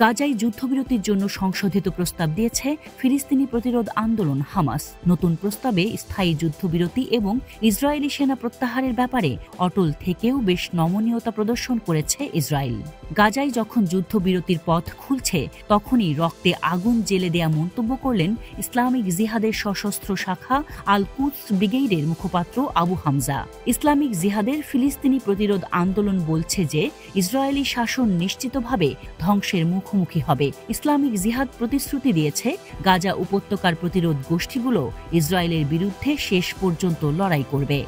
গাজায় যুদ্ধবিরতির জন্য সংশোধিত প্রস্তাব দিয়েছে ফিলিস্তিনি প্রতিরোধ আন্দোলন হামাস। নতুন প্রস্তাবে স্থায়ী যুদ্ধবিরতি এবং ইসরায়েলি সেনা প্রত্যাহারের ব্যাপারে অটল থেকেও বেশ নমনীয়তা প্রদর্শন করেছে ইসরায়েল। গাজায় যখন যুদ্ধবিরতির পথ খুলছে তখনই রক্তে আগুন জ্বেলে দেয়া মন্তব্য করলেন ইসলামিক জিহাদের সশস্ত্র শাখা আল কুদস ব্রিগেডের মুখপাত্র আবু হামজা। ইসলামিক জিহাদের ফিলিস্তিনি প্রতিরোধ আন্দোলন বলছে যে ইসরায়েলি শাসন নিশ্চিতভাবে ধ্বংসের মুখোমুখি হবে। ইসলামিক জিহাদ প্রতিশ্রুতি দিয়েছে গাজা উপত্যকার প্রতিরোধ গোষ্ঠীগুলো ইসরায়েলের বিরুদ্ধে শেষ পর্যন্ত লড়াই করবে।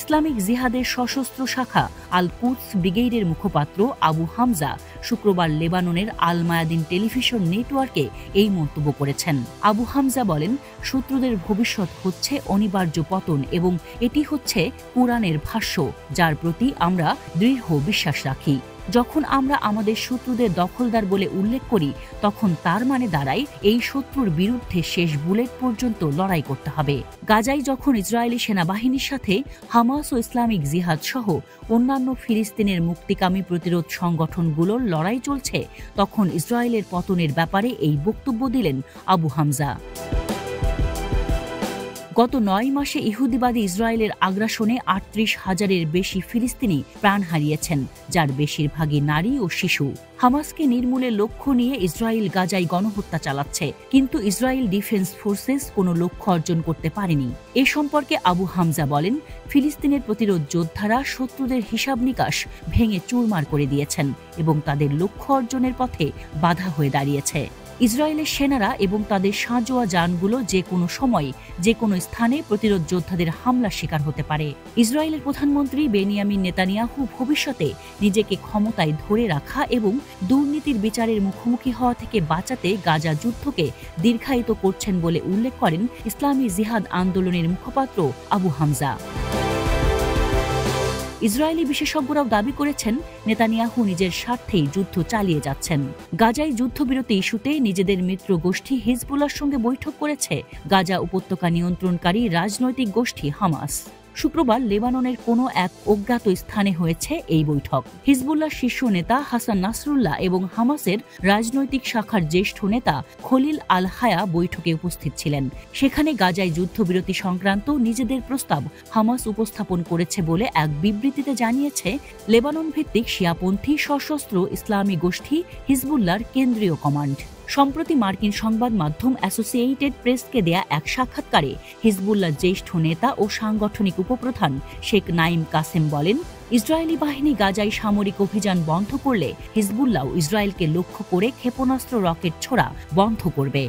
ইসলামিক জিহাদের সশস্ত্র শাখা আল কুদস ব্রিগেডের মুখপাত্র আবু হামজা শুক্রবার লেবাননের আল মায়াদিন টেলিভিশন নেটওয়ার্কে এই মন্তব্য করেছেন। আবু হামজা বলেন, শত্রুদের ভবিষ্যৎ হচ্ছে অনিবার্য পতন এবং এটি হচ্ছে কুরআনের ভাষ্য, যার প্রতি আমরা দৃঢ় বিশ্বাস রাখি। যখন আমরা আমাদের শত্রুদের দখলদার বলে উল্লেখ করি তখন তার মানে দাঁড়ায় এই শত্রুর বিরুদ্ধে শেষ বুলেট পর্যন্ত লড়াই করতে হবে। গাজায় যখন ইসরায়েলি সেনাবাহিনীর সাথে হামাস ও ইসলামিক জিহাদ সহ অন্যান্য ফিলিস্তিনের মুক্তিকামী প্রতিরোধ সংগঠনগুলোর লড়াই চলছে তখন ইসরায়েলের পতনের ব্যাপারে এই বক্তব্য দিলেন আবু হামজা। গত 9 মাসে ইহুদিবাদী ইসরায়েলের আগ্রাসনে ৩৮,০০০-এর বেশি ফিলিস্তিনি প্রাণ হারিয়েছেন, যার বেশিরভাগই নারী ও শিশু। হামাসকে নির্মূলের লক্ষ্য নিয়ে ইসরায়েল গাজায় গণহত্যা চালাচ্ছে, কিন্তু ইসরায়েল ডিফেন্স ফোর্সেস কোনো লক্ষ্য অর্জন করতে পারেনি। এ সম্পর্কে আবু হামজা বলেন, ফিলিস্তিনের প্রতিরোধ যোদ্ধারা শত্রুদের হিসাব নিকাশ ভেঙে চুরমার করে দিয়েছেন এবং তাদের লক্ষ্য অর্জনের পথে বাধা হয়ে দাঁড়িয়েছে। ইসরায়েলের সেনারা এবং তাদের সাঁজোয়া যানগুলো যে কোনো সময় যে কোনো স্থানে প্রতিরোধ যোদ্ধাদের হামলার শিকার হতে পারে। ইসরায়েলের প্রধানমন্ত্রী বেনিয়ামিন নেতানিয়াহু ভবিষ্যতে নিজেকে ক্ষমতায় ধরে রাখা এবং দুর্নীতির বিচারের মুখোমুখি হওয়া থেকে বাঁচাতে গাজা যুদ্ধকে দীর্ঘায়িত করছেন বলে উল্লেখ করেন ইসলামী জিহাদ আন্দোলনের মুখপাত্র আবু হামজা। ইসরায়েলি বিশেষজ্ঞরাও দাবি করেছেন নেতানিয়াহু নিজের স্বার্থেই যুদ্ধ চালিয়ে যাচ্ছেন। গাজায় যুদ্ধবিরতি ইস্যুতে নিজেদের মিত্র গোষ্ঠী হিজবুল্লাহর সঙ্গে বৈঠক করেছে গাজা উপত্যকা নিয়ন্ত্রণকারী রাজনৈতিক গোষ্ঠী হামাস। শুক্রবার লেবাননের কোনো এক অজ্ঞাত স্থানে হয়েছে এই বৈঠক। হিজবুল্লাহ শীর্ষ নেতা হাসান নাসরুল্লাহ এবং হামাসের রাজনৈতিক শাখার জ্যেষ্ঠ নেতা খলিল আল হায়া বৈঠকে উপস্থিত ছিলেন। সেখানে গাজায় যুদ্ধবিরতি সংক্রান্ত নিজেদের প্রস্তাব হামাস উপস্থাপন করেছে বলে এক বিবৃতিতে জানিয়েছে লেবানন ভিত্তিক শিয়াপন্থী সশস্ত্র ইসলামী গোষ্ঠী হিজবুল্লাহর কেন্দ্রীয় কমান্ড। সম্প্রতি মার্কিন সংবাদ মাধ্যম অ্যাসোসিয়েটেড প্রেসকে দেয়া এক সাক্ষাৎকারে হিজবুল্লাহ জ্যেষ্ঠ নেতা ও সাংগঠনিক উপপ্রধান শেখ নাইম কাসেম বলেন, ইসরায়েলি বাহিনী গাজায় সামরিক অভিযান বন্ধ করলে হিজবুল্লাহ ইসরায়েলকে লক্ষ্য করে ক্ষেপণাস্ত্র রকেট ছোড়া বন্ধ করবে।